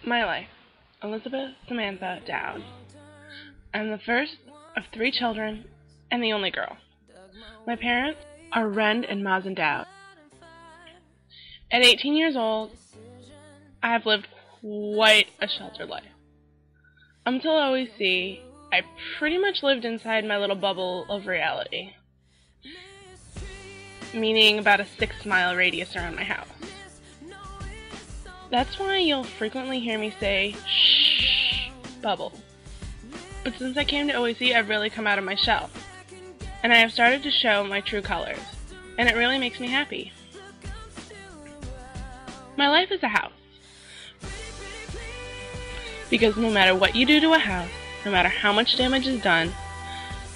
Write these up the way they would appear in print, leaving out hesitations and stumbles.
My life. Elizabeth Samantha Dowd. I'm the first of 3 children and the only girl. My parents are Rend and Mazen Dowd. At 18 years old, I have lived quite a sheltered life. Until OEC, I pretty much lived inside my little bubble of reality, meaning about a 6-mile radius around my house. That's why you'll frequently hear me say, shh, bubble. But since I came to OEC, I've really come out of my shell, and I have started to show my true colors, and it really makes me happy. My life is a house, because no matter what you do to a house, no matter how much damage is done,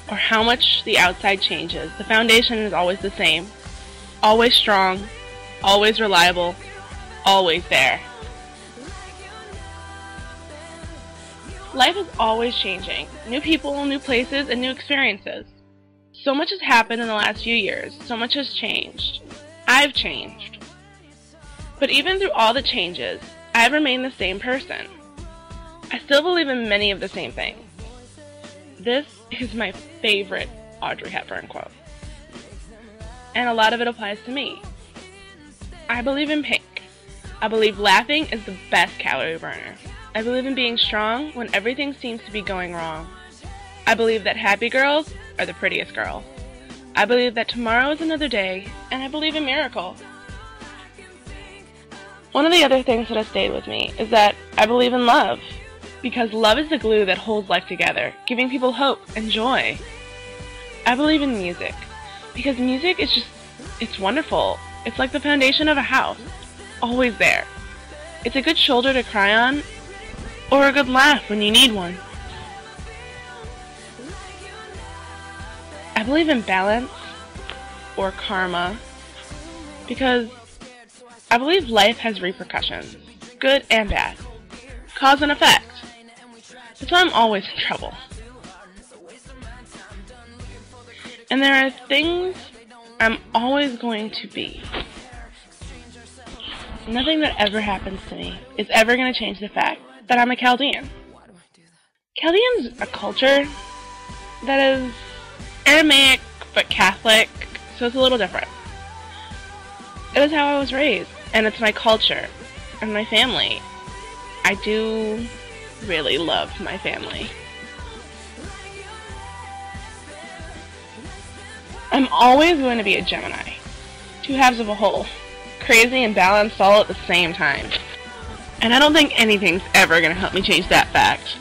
or how much the outside changes, the foundation is always the same, always strong, always reliable, always there. Life is always changing. New people, new places, and new experiences. So much has happened in the last few years. So much has changed. I've changed. But even through all the changes, I've remained the same person. I still believe in many of the same things. This is my favorite Audrey Hepburn quote. And a lot of it applies to me. I believe in pink. I believe laughing is the best calorie burner. I believe in being strong when everything seems to be going wrong. I believe that happy girls are the prettiest girls. I believe that tomorrow is another day, and I believe in miracles. One of the other things that has stayed with me is that I believe in love, because love is the glue that holds life together, giving people hope and joy. I believe in music, because music is it's wonderful. It's like the foundation of a house, always there. It's a good shoulder to cry on, or a good laugh when you need one. I believe in balance, or karma, because I believe life has repercussions, good and bad, cause and effect. That's why I'm always in trouble. And there are things I'm always going to be. Nothing that ever happens to me is ever going to change the fact that I'm a Chaldean. Chaldean's a culture that is Aramaic but Catholic, so it's a little different. It is how I was raised, and it's my culture and my family. I do really love my family. I'm always going to be a Gemini, 2 halves of a whole, crazy and balanced all at the same time. And I don't think anything's ever going to help me change that fact.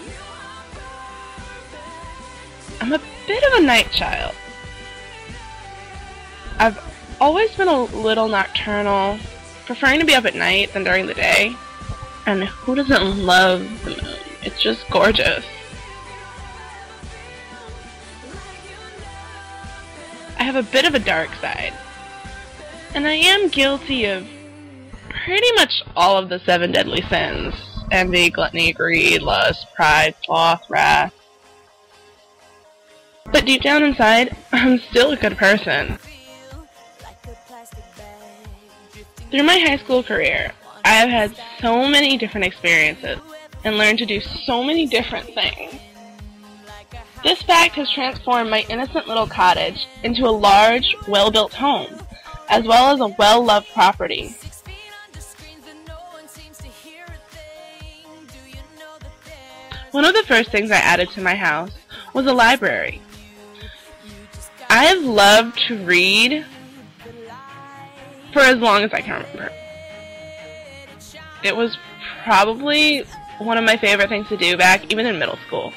I'm a bit of a night child. I've always been a little nocturnal, preferring to be up at night than during the day. And who doesn't love the moon? It's just gorgeous. I have a bit of a dark side, and I am guilty of pretty much all of the 7 deadly sins: envy, gluttony, greed, lust, pride, sloth, wrath. But deep down inside, I'm still a good person. Through my high school career, I have had so many different experiences and learned to do so many different things. This fact has transformed my innocent little cottage into a large, well-built home, as well as a well-loved property. One of the first things I added to my house was a library. I have loved to read for as long as I can remember. It was probably one of my favorite things to do back even in middle school.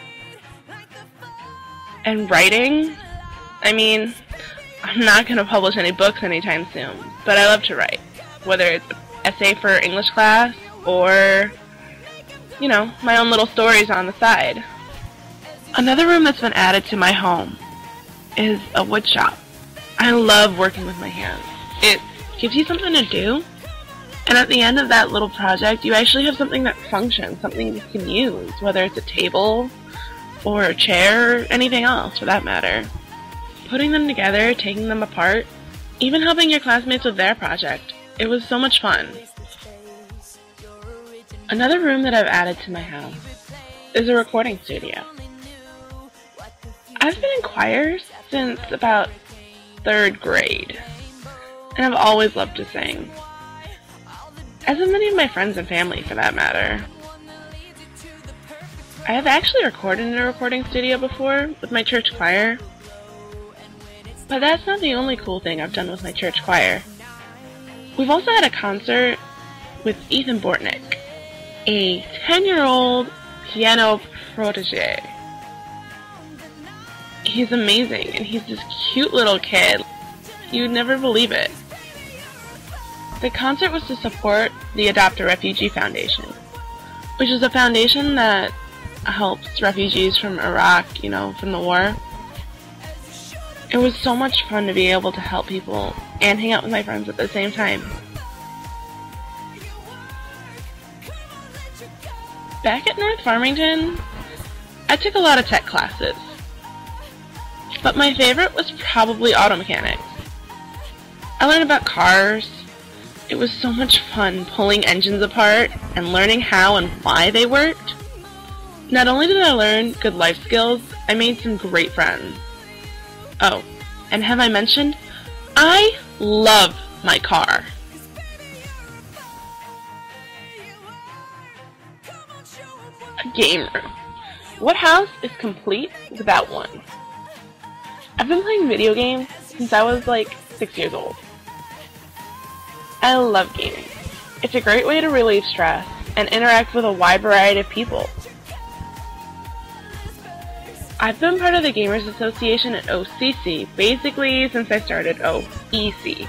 And writing, I mean, I'm not going to publish any books anytime soon, but I love to write. Whether it's an essay for English class or, you know, my own little stories on the side. Another room that's been added to my home is a wood shop. I love working with my hands. It gives you something to do, and at the end of that little project, you actually have something that functions, something you can use, whether it's a table or a chair, or anything else for that matter. Putting them together, taking them apart, even helping your classmates with their project. It was so much fun. Another room that I've added to my house is a recording studio. I've been in choir since about 3rd grade, and I've always loved to sing. As have many of my friends and family, for that matter. I have actually recorded in a recording studio before with my church choir, but that's not the only cool thing I've done with my church choir. We've also had a concert with Ethan Bortnick, a 10-year-old piano protege. He's amazing, and he's this cute little kid. You'd never believe it. The concert was to support the Adopt a Refugee Foundation, which is a foundation that helps refugees from Iraq, from the war. It was so much fun to be able to help people and hang out with my friends at the same time. Back at North Farmington, I took a lot of tech classes, but my favorite was probably auto mechanics. I learned about cars. It was so much fun pulling engines apart and learning how and why they worked. Not only did I learn good life skills, I made some great friends. Oh, and have I mentioned, I love my car. A game room. What house is complete without one? I've been playing video games since I was like 6 years old. I love gaming. It's a great way to relieve stress and interact with a wide variety of people. I've been part of the Gamers Association at OCC basically since I started OEC,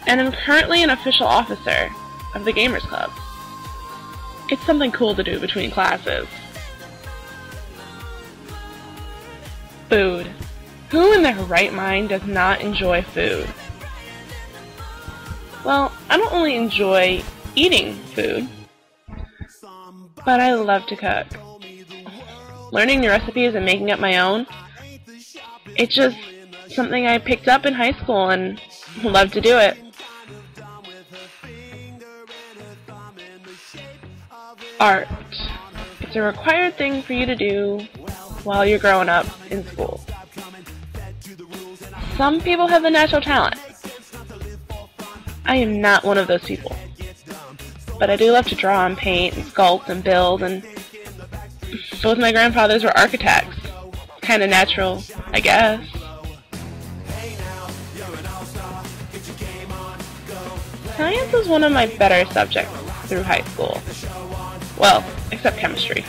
and I'm currently an official officer of the Gamers Club. It's something cool to do between classes. Food. Who in their right mind does not enjoy food? Well, I don't only enjoy eating food, but I love to cook. Learning new recipes and making up my own, it's just something I picked up in high school and love to do it. Art. It's a required thing for you to do while you're growing up in school. Some people have the natural talent. I am not one of those people. But I do love to draw and paint and sculpt and build, and both my grandfathers were architects. Kind of natural, I guess. Science was one of my better subjects through high school. Well, except chemistry.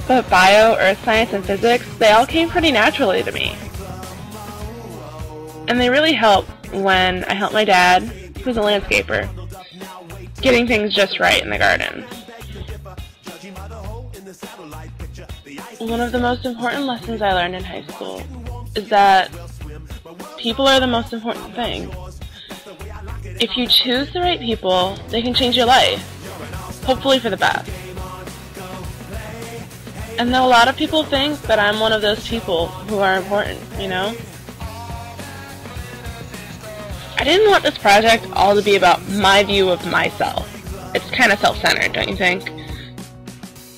But bio, earth science, and physics, they all came pretty naturally to me. And they really helped when I helped my dad, who's a landscaper, getting things just right in the garden. One of the most important lessons I learned in high school is that people are the most important thing. If you choose the right people, they can change your life, hopefully for the best. And though a lot of people think that I'm one of those people who are important, I didn't want this project all to be about my view of myself. It's kind of self-centered, don't you think?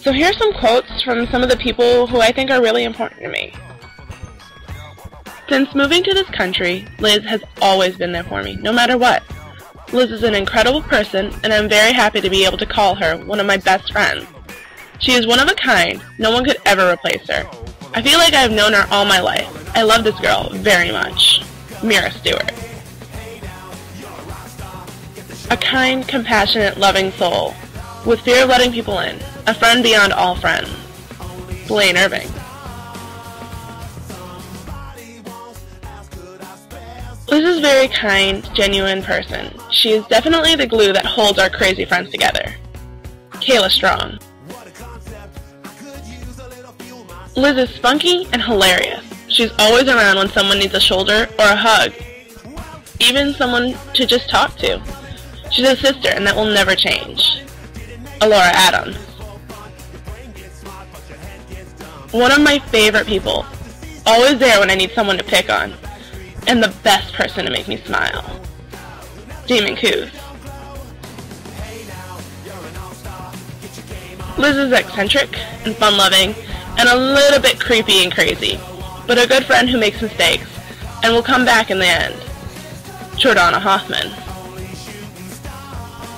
So here's some quotes from some of the people who I think are really important to me. Since moving to this country, Liz has always been there for me, no matter what. Liz is an incredible person, and I'm very happy to be able to call her one of my best friends. She is one of a kind. No one could ever replace her. I feel like I've known her all my life. I love this girl very much. Mira Stewart. A kind, compassionate, loving soul, with fear of letting people in. A friend beyond all friends. Blaine Irving. Liz is a very kind, genuine person. She is definitely the glue that holds our crazy friends together. Kayla Strong. Liz is spunky and hilarious. She's always around when someone needs a shoulder or a hug. Even someone to just talk to. She's a sister, and that will never change. Alora Adams. One of my favorite people. Always there when I need someone to pick on. And the best person to make me smile. Damon Coos. Liz is eccentric and fun-loving and a little bit creepy and crazy, but a good friend who makes mistakes and will come back in the end. Jordana Hoffman.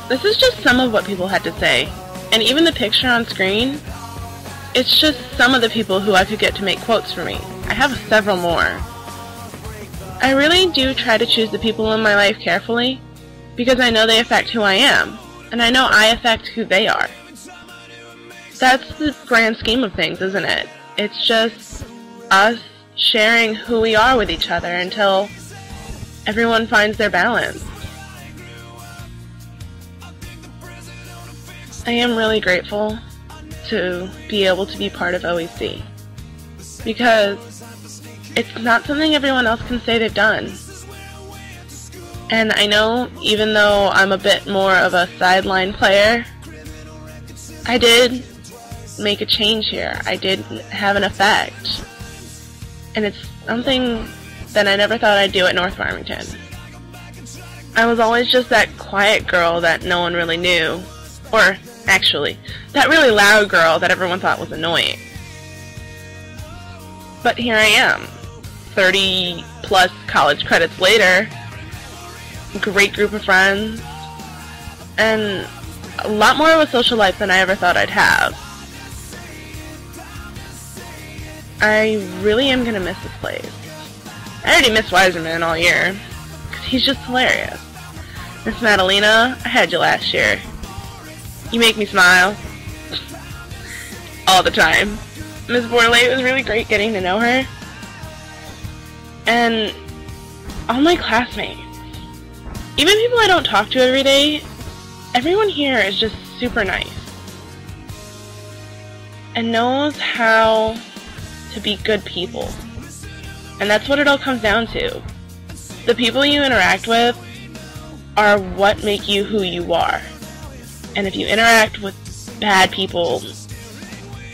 This is just some of what people had to say, and even the picture on screen, it's just some of the people who I could get to make quotes for me. I have several more. I really do try to choose the people in my life carefully, because I know they affect who I am, and I know I affect who they are. That's the grand scheme of things, isn't it? It's just us sharing who we are with each other until everyone finds their balance. I am really grateful to be able to be part of OEC, because it's not something everyone else can say they've done. And I know, even though I'm a bit more of a sideline player, I did make a change here. I did have an effect. And it's something that I never thought I'd do at North Farmington. I was always just that quiet girl that no one really knew. Or, actually, that really loud girl that everyone thought was annoying. But here I am, 30 plus college credits later, great group of friends, and a lot more of a social life than I ever thought I'd have. I really am going to miss this place. I already miss Weiserman all year, because he's just hilarious. Miss Madalena, I had you last year. You make me smile. All the time. Miss Borley, it was really great getting to know her. And all my classmates. Even people I don't talk to every day, everyone here is just super nice. And knows how to be good people. And that's what it all comes down to. The people you interact with are what make you who you are. And if you interact with bad people,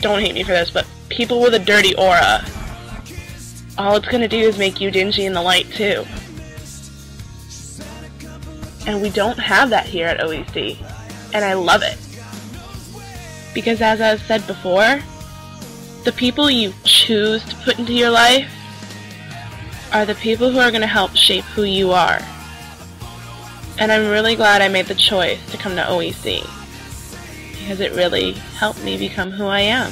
don't hate me for this, but people with a dirty aura, all it's going to do is make you dingy in the light too. And we don't have that here at OEC, and I love it. Because as I've said before, the people you choose to put into your life are the people who are going to help shape who you are. And I'm really glad I made the choice to come to OEC, because it really helped me become who I am.